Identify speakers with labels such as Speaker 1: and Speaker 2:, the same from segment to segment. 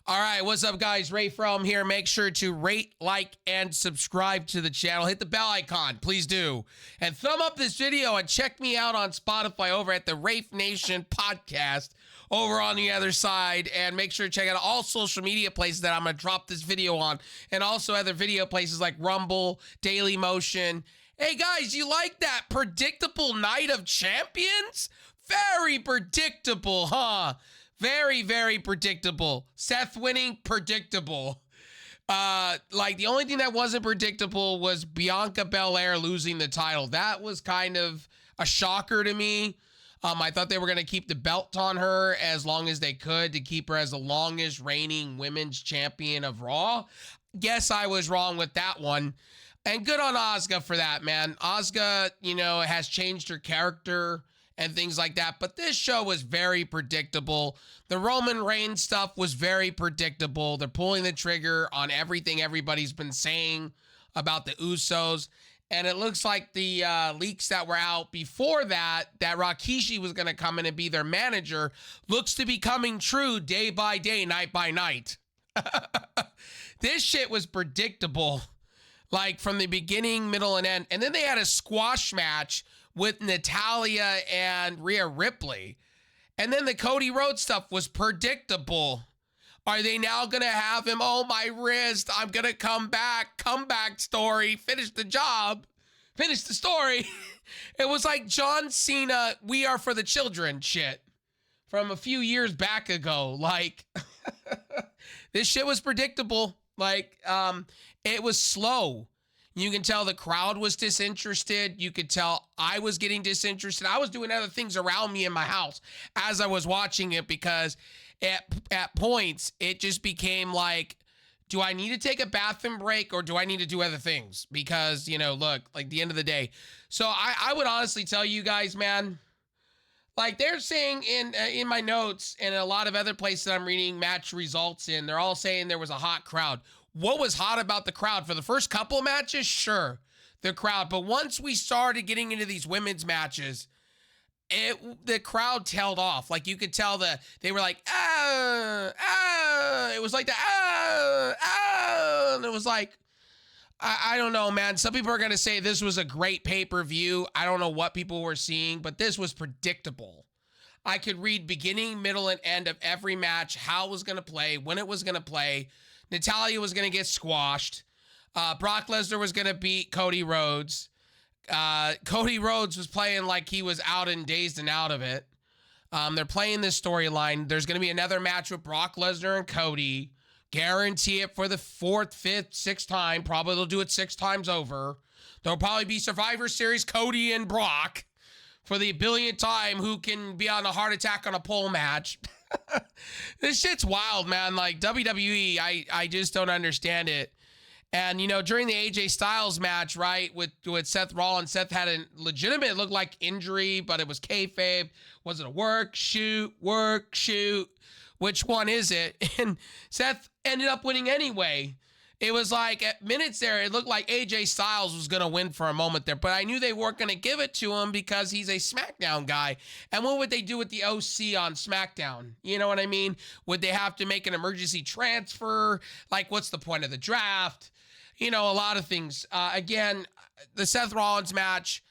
Speaker 1: All right, what's up, guys? Ray From here. Make sure to rate, like, and subscribe to the channel. Hit the bell icon, please do. And thumb up this video and check me out on Spotify over at the Rafe Nation podcast over on the other side. And make sure to check out all social media places that I'm going to drop this video on. And also other video places like Rumble, Daily Motion. Hey, guys, you like that predictable Night of Champions? Very predictable, huh? Very, very predictable. Seth winning, predictable. Like, the only thing that wasn't predictable was Bianca Belair losing the title. That was kind of a shocker to me. I thought they were going to keep the belt on her as long as they could to keep her as the longest reigning women's champion of Raw. Guess I was wrong with that one. And good on Asuka for that, man. Asuka, has changed her character and things like that. But this show was very predictable. The Roman Reigns stuff was very predictable. They're pulling the trigger on everything everybody's been saying about the Usos. And it looks like the leaks that were out before that Rikishi was going to come in and be their manager, looks to be coming true day by day, night by night. This shit was predictable, like from the beginning, middle, and end. And then they had a squash match with Natalya and Rhea Ripley. And then the Cody Rhodes stuff was predictable. Are they now going to have him, oh, my wrist, I'm going to come back, comeback story, finish the job, finish the story. It was like John Cena, We Are For The Children shit from a few years back ago. Like, this shit was predictable. Like, it was slow. You can tell the crowd was disinterested. You could tell I was getting disinterested. I was doing other things around me in my house as I was watching it because at points, it just became like, do I need to take a bathroom break or do I need to do other things? Because, look, like the end of the day. So I would honestly tell you guys, man, like they're saying in my notes and a lot of other places I'm reading match results in, they're all saying there was a hot crowd. What was hot about the crowd? For the first couple matches, sure, the crowd. But once we started getting into these women's matches, the crowd tailed off. Like you could tell they were like, it was like and it was like, I don't know, man. Some people are going to say this was a great pay-per-view. I don't know what people were seeing, but this was predictable. I could read beginning, middle, and end of every match, how it was going to play, when it was going to play. Natalya was going to get squashed. Brock Lesnar was going to beat Cody Rhodes. Cody Rhodes was playing like he was out and dazed and out of it. They're playing this storyline. There's going to be another match with Brock Lesnar and Cody. Guarantee it for the 4th, 5th, 6th time. Probably they'll do it 6 times over. There'll probably be Survivor Series Cody and Brock for the 1,000,000th time who can be on a heart attack on a pole match. This shit's wild, man. Like WWE, I just don't understand it. And, during the AJ Styles match, right, with Seth Rollins, Seth had a legitimate, it looked like injury, but it was kayfabe. Was it a work, shoot? Which one is it? And Seth ended up winning anyway. It was like at minutes there, it looked like AJ Styles was going to win for a moment there, but I knew they weren't going to give it to him because he's a SmackDown guy. And what would they do with the OC on SmackDown? You know what I mean? Would they have to make an emergency transfer? Like, what's the point of the draft? A lot of things. Again, the Seth Rollins match,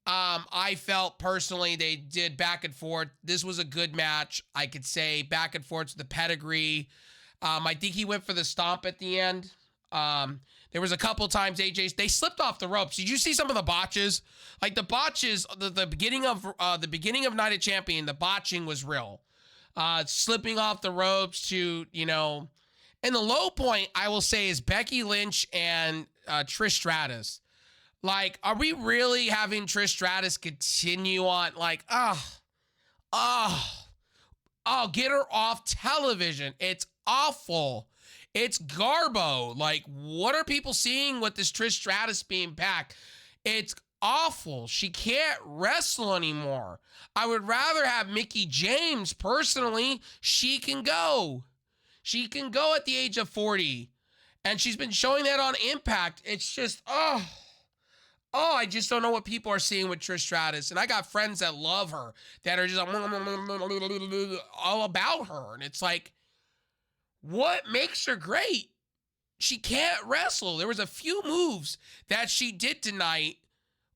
Speaker 1: I felt personally they did back and forth. This was a good match. I could say back and forth to the pedigree. I think he went for the stomp at the end. There was a couple times they slipped off the ropes. Did you see some of the botches? Like the botches, the beginning of Night of Champion, the botching was real. Slipping off the ropes to, and the low point I will say is Becky Lynch and Trish Stratus. Like, are we really having Trish Stratus continue on like, get her off television. It's awful. It's garbo. Like, what are people seeing with this Trish Stratus being back? It's awful. She can't wrestle anymore. I would rather have Mickie James, personally. She can go. She can go at the age of 40. And she's been showing that on Impact. It's just, I just don't know what people are seeing with Trish Stratus. And I got friends that love her, that are just all about her. And it's like, What makes her great? She can't wrestle. There was a few moves that she did tonight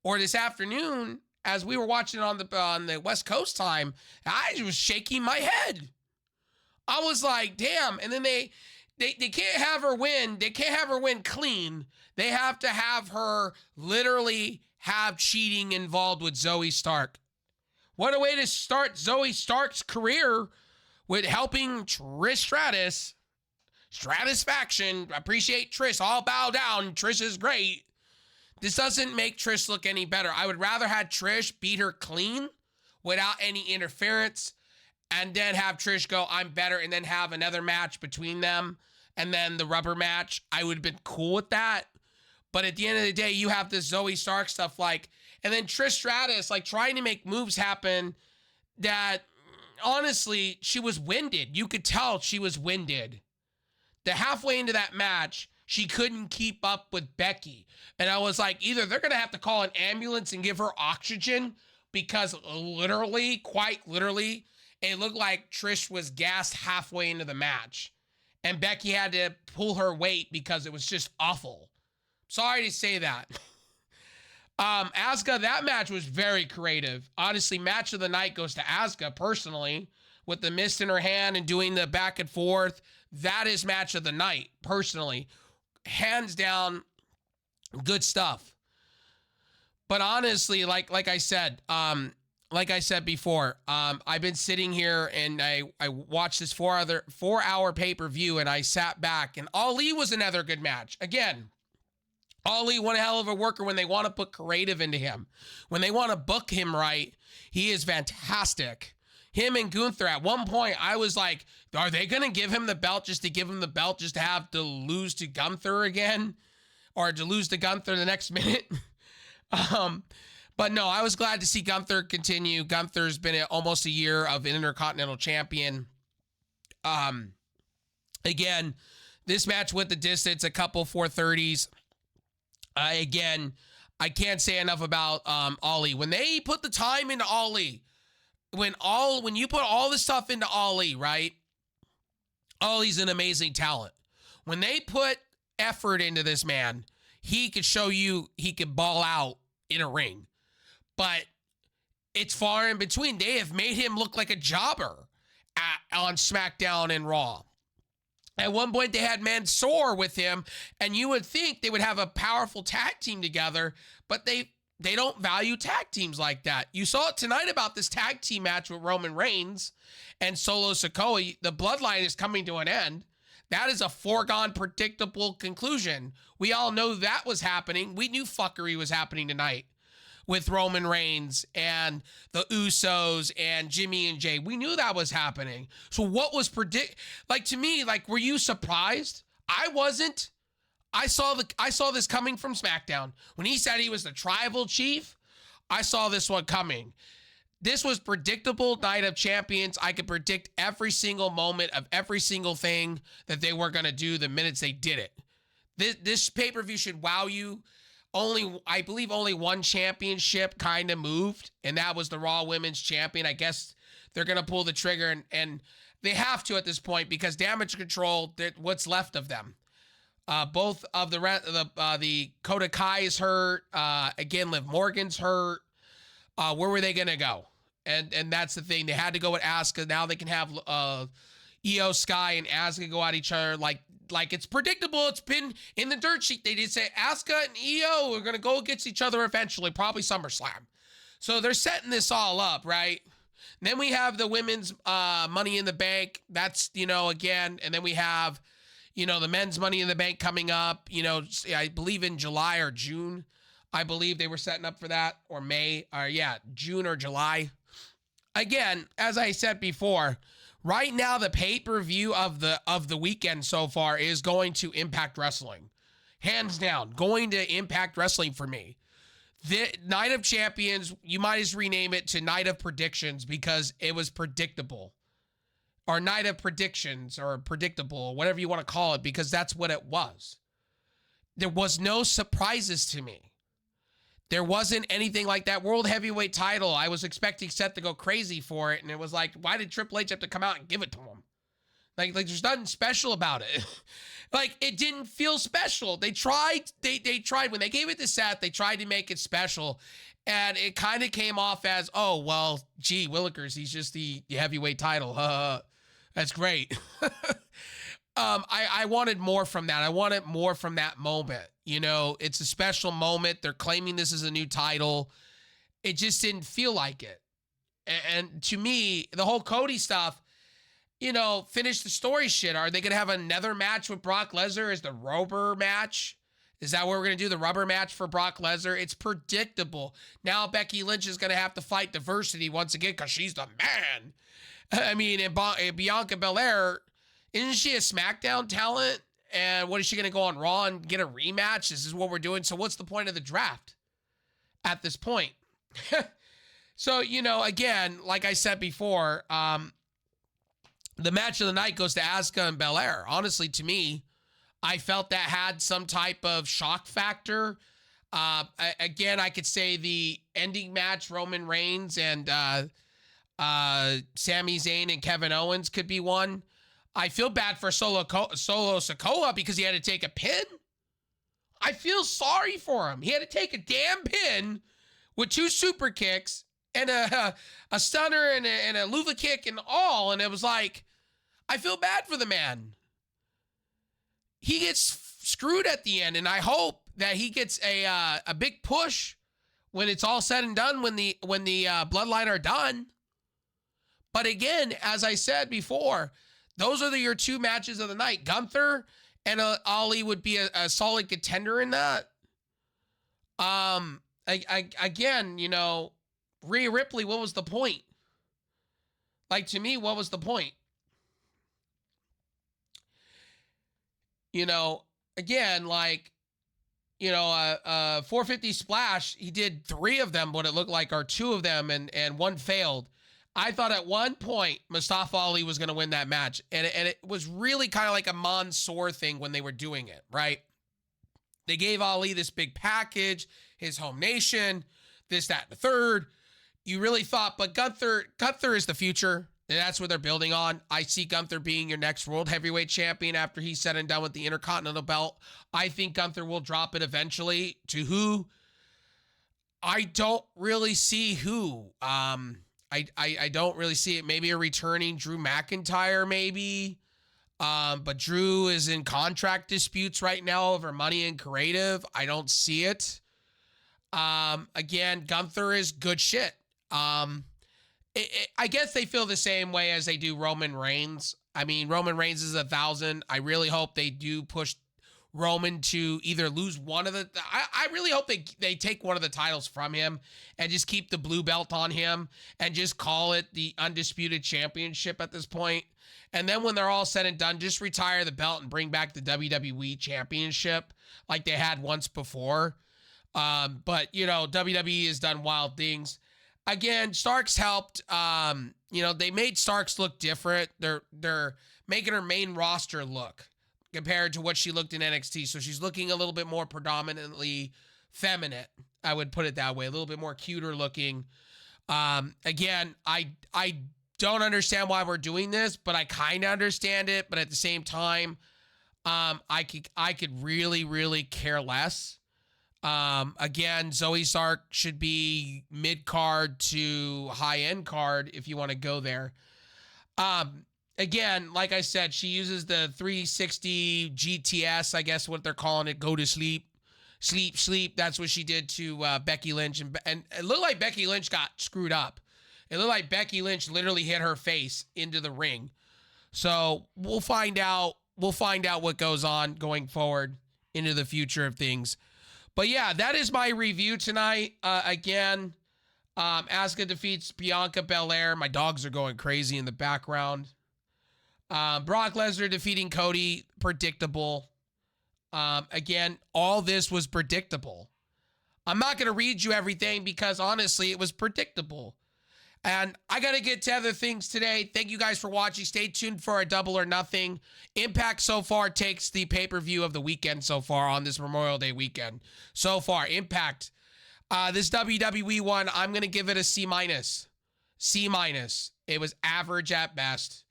Speaker 1: or this afternoon as we were watching on the West Coast time. I was shaking my head. I was like, damn. And then they can't have her win. They can't have her win clean. They have to have her literally have cheating involved with Zoe Stark. What a way to start Zoe Stark's career with helping Trish Stratus. Stratus faction. Appreciate Trish. All bow down. Trish is great. This doesn't make Trish look any better. I would rather have Trish beat her clean without any interference and then have Trish go, I'm better, and then have another match between them and then the rubber match. I would have been cool with that. But at the end of the day, you have this Zoe Stark stuff and then Trish Stratus trying to make moves happen that honestly, she was winded. You could tell she was winded. The halfway into that match, she couldn't keep up with Becky. And I was like, either they're going to have to call an ambulance and give her oxygen because quite literally, it looked like Trish was gassed halfway into the match. And Becky had to pull her weight because it was just awful. Sorry to say that. Asuka, that match was very creative. Honestly, match of the night goes to Asuka personally, with the mist in her hand and doing the back and forth. That is match of the night, personally. Hands down, good stuff. But honestly, like I said before, I've been sitting here and I watched this 4-hour pay-per-view and I sat back, and Ali was another good match. Again, Ali, one hell of a worker when they want to put creative into him. When they want to book him right, he is fantastic. Him and Gunther, at one point, I was like, are they going to give him the belt just to give him the belt just to have to lose to Gunther again? Or to lose to Gunther the next minute? But no, I was glad to see Gunther continue. Gunther's been almost a year of an Intercontinental Champion. Again, this match went the distance, a couple 430s. Again, I can't say enough about Ali. When they put the time into Ali, when you put all the stuff into Ali, right? Ali's an amazing talent. When they put effort into this man, he could show you he could ball out in a ring. But it's far in between. They have made him look like a jobber on SmackDown and Raw. At one point, they had Mansoor with him, and you would think they would have a powerful tag team together, but they don't value tag teams like that. You saw it tonight about this tag team match with Roman Reigns and Solo Sikoa. The Bloodline is coming to an end. That is a foregone, predictable conclusion. We all know that was happening. We knew fuckery was happening tonight with Roman Reigns and the Usos and Jimmy and Jay. We knew that was happening. So what was to me, were you surprised? I wasn't. I saw this coming from SmackDown. When he said he was the tribal chief, I saw this one coming. This was predictable Night of Champions. I could predict every single moment of every single thing that they were going to do the minutes they did it. This pay-per-view should wow you. I believe only one championship kind of moved, and that was the Raw Women's Champion. I guess they're going to pull the trigger, and they have to at this point because Damage Control, what's left of them. Both of the Kota Kai is hurt. Again, Liv Morgan's hurt. Where were they going to go? And that's the thing. They had to go with Asuka. Now they can have Io Sky and Asuka go at each other like it's predictable. It's been in the dirt sheet. They did say Asuka and Io are going to go against each other eventually, probably SummerSlam. So they're setting this all up, right? And then we have the women's Money in the Bank. That's, again. And then we have, the men's Money in the Bank coming up, I believe in July or June. I believe they were setting up for that, or May, June or July. Again, as I said before, right now the pay-per-view of the weekend so far is going to Impact Wrestling. Hands down, going to Impact Wrestling for me. The Night of Champions, you might as rename it to Night of Predictions because it was predictable. Or Night of Predictions, or predictable, whatever you want to call it, because that's what it was. There was no surprises to me. There wasn't anything like that World Heavyweight title. I was expecting Seth to go crazy for it, and it was like, why did Triple H have to come out and give it to him? Like there's nothing special about it. Like, it didn't feel special. They tried, they tried, when they gave it to Seth, they tried to make it special. And it kind of came off as, oh, well, gee, Willikers, he's just the heavyweight title. That's great. I wanted more from that. I wanted more from that moment. You know, it's a special moment. They're claiming this is a new title. It just didn't feel like it. And to me, the whole Cody stuff, you know, finish the story shit. Are they going to have another match with Brock Lesnar as the rubber match? Is that what we're going to do, the rubber match for Brock Lesnar? It's predictable. Now Becky Lynch is going to have to fight diversity once again because she's the man. I mean, and Bianca Belair, isn't she a SmackDown talent? And what is she going to go on Raw and get a rematch? This is what we're doing. So what's the point of the draft at this point? So, you know, again, like I said before, the match of the night goes to Asuka and Belair. Honestly, to me, I felt that had some type of shock factor. Again, I could say the ending match, Roman Reigns and Sami Zayn and Kevin Owens could be one. I feel bad for Solo Sikoa because he had to take a pin. I feel sorry for him. He had to take a damn pin with 2 super kicks and a stunner and a luva kick and all. And it was like, I feel bad for the man. He gets screwed at the end, and I hope that he gets a big push when it's all said and done, when the Bloodline are done. But again, as I said before, those are your 2 matches of the night. Gunther and Ali would be a solid contender in that. Again, you know, Rhea Ripley, what was the point? Like, to me, what was the point? You know, again, like, you know, 450 Splash, he did 3 of them, what it looked like, or 2 of them, and 1 failed. I thought at one point Mustafa Ali was going to win that match. And it was really kind of like a Mansoor thing when they were doing it, right? They gave Ali this big package, his home nation, this, that, and the third. You really thought, but Gunther is the future. And that's what they're building on. I see Gunther being your next world heavyweight champion after he's said and done with the Intercontinental belt. I think Gunther will drop it eventually. To who? I don't really see who. I don't really see it. Maybe a returning Drew McIntyre, maybe. But Drew is in contract disputes right now over money and creative. I don't see it. Again, Gunther is good shit. I guess they feel the same way as they do Roman Reigns. I mean, Roman Reigns is 1,000. I really hope they do push Roman to either lose one of the... I really hope they take one of the titles from him and just keep the blue belt on him and just call it the Undisputed Championship at this point. And then when they're all said and done, just retire the belt and bring back the WWE Championship like they had once before. But, you know, WWE has done wild things. Again, Starks helped. You know, they made Starks look different. They're making her main roster look compared to what she looked in NXT. So she's looking a little bit more predominantly feminine. I would put it that way. A little bit more cuter looking. Again, I don't understand why we're doing this, but I kind of understand it. But at the same time, I could really, really care less. Again, Zoe Stark should be mid-card to high-end card if you want to go there. Again, like I said, she uses the 360 GTS, I guess what they're calling it, go to sleep. Sleep. That's what she did to Becky Lynch. And it looked like Becky Lynch got screwed up. It looked like Becky Lynch literally hit her face into the ring. So we'll find out. We'll find out what goes on going forward into the future of things. But yeah, that is my review tonight. Again, Asuka defeats Bianca Belair. My dogs are going crazy in the background. Brock Lesnar defeating Cody, predictable. Again, all this was predictable. I'm not going to read you everything because honestly, it was predictable. And I got to get to other things today. Thank you guys for watching. Stay tuned for a Double or Nothing. Impact so far takes the pay-per-view of the weekend so far on this Memorial Day weekend. So far, Impact. This WWE one, I'm going to give it a C-. C-. It was average at best.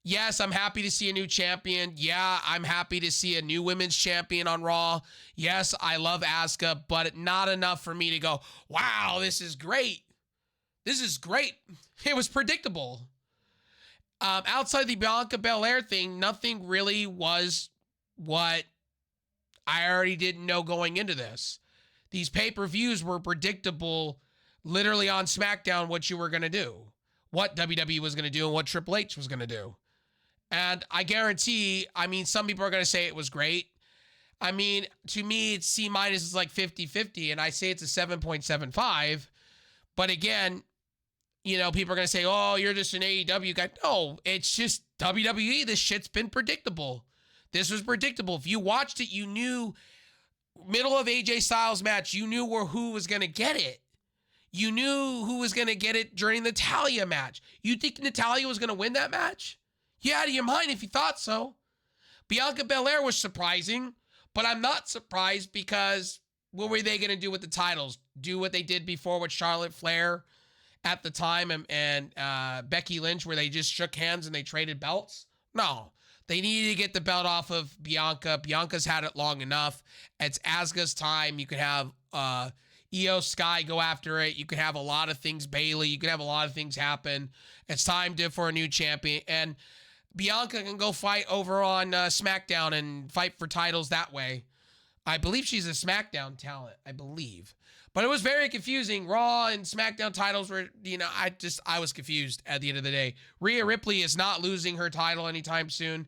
Speaker 1: Yes, I'm happy to see a new champion. Yeah, I'm happy to see a new women's champion on Raw. Yes, I love Asuka, but not enough for me to go, wow, this is great. This is great. It was predictable. Outside the Bianca Belair thing, nothing really was what I already didn't know going into this. These pay-per-views were predictable literally on SmackDown what you were going to do, what WWE was going to do, and what Triple H was going to do. And I guarantee, I mean, some people are going to say it was great. I mean, to me, it's C- is like 50-50, and I say it's a 7.75. But again, you know, people are going to say, oh, you're just an AEW guy. No, it's just WWE. This shit's been predictable. This was predictable. If you watched it, you knew middle of AJ Styles match, you knew who was going to get it. You knew who was going to get it during the Natalya match. You think Natalya was going to win that match? You out of your mind if you thought so. Bianca Belair was surprising, but I'm not surprised because what were they going to do with the titles? Do what they did before with Charlotte Flair at the time and Becky Lynch, where they just shook hands and they traded belts? No. They needed to get the belt off of Bianca. Bianca's had it long enough. It's Asuka's time. You could have Io Sky go after it. You could have a lot of things, Bayley. You could have a lot of things happen. It's time for a new champion. And Bianca can go fight over on SmackDown and fight for titles that way. I believe she's a SmackDown talent, I believe. But it was very confusing. Raw and SmackDown titles were, you know, I was confused at the end of the day. Rhea Ripley is not losing her title anytime soon.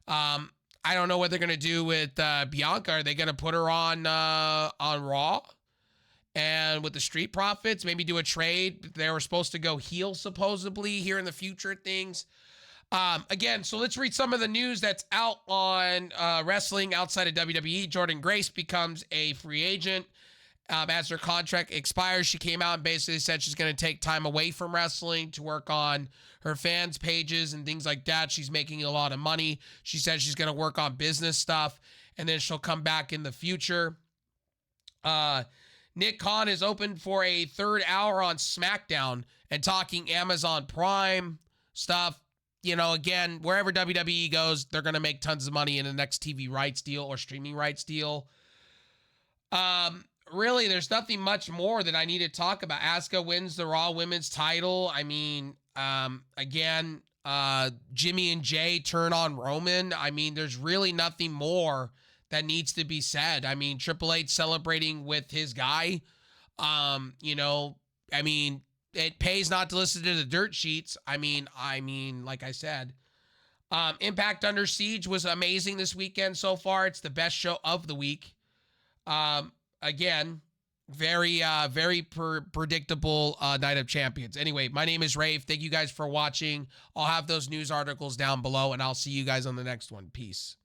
Speaker 1: I don't know what they're going to do with Bianca. Are they going to put her on Raw? And with the Street Profits, maybe do a trade. They were supposed to go heel, supposedly, here in the future things. Again, so let's read some of the news that's out on wrestling outside of WWE. Jordynne Grace becomes a free agent. As her contract expires, she came out and basically said she's going to take time away from wrestling to work on her fans' pages and things like that. She's making a lot of money. She said she's going to work on business stuff, and then she'll come back in the future. Nick Khan is open for a third hour on SmackDown and talking Amazon Prime stuff. You know, again, wherever WWE goes, they're going to make tons of money in the next TV rights deal or streaming rights deal. Really, there's nothing much more that I need to talk about. Asuka wins the Raw Women's title. I mean, again, Jimmy and Jay turn on Roman. I mean, there's really nothing more that needs to be said. I mean, Triple H celebrating with his guy. You know, I mean, it pays not to listen to the dirt sheets. I mean, like I said, Impact Under Siege was amazing this weekend so far. It's the best show of the week. Again, very predictable Night of Champions. Anyway, my name is Rafe. Thank you guys for watching. I'll have those news articles down below, and I'll see you guys on the next one. Peace.